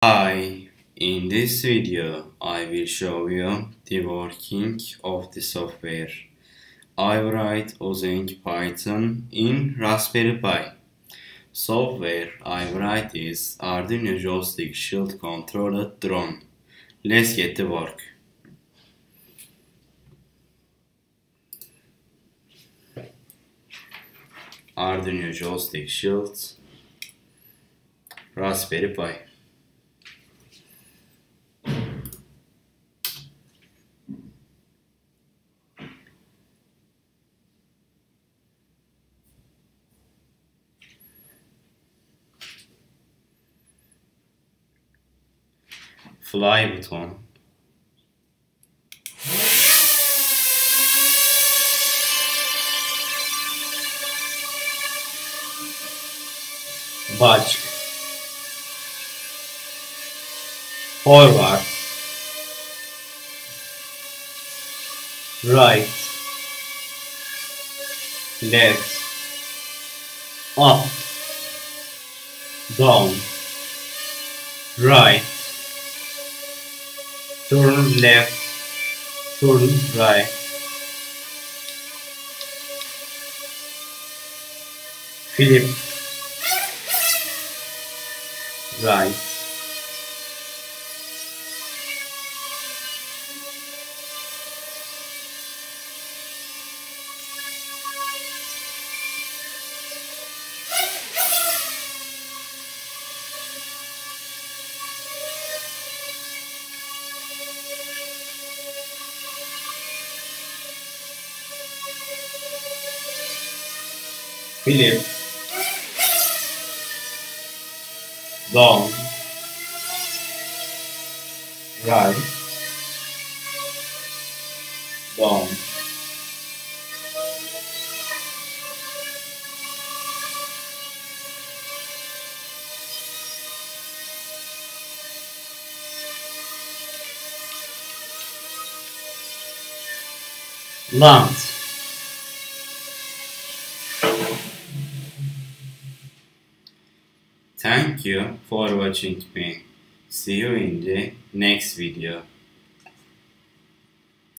Hi, in this video I will show you the working of the software I write using Python in Raspberry Pi. Software I write is Arduino Joystick Shield Controlled Drone. Let's get to work. Arduino Joystick Shield Raspberry Pi. Fly button. Batch. Forward. Right. Left. Up. Down. Right. Turn left. Turn right. Flip. Right. Flip. Down. Right. Down. Land. Thank you for watching me. See you in the next video.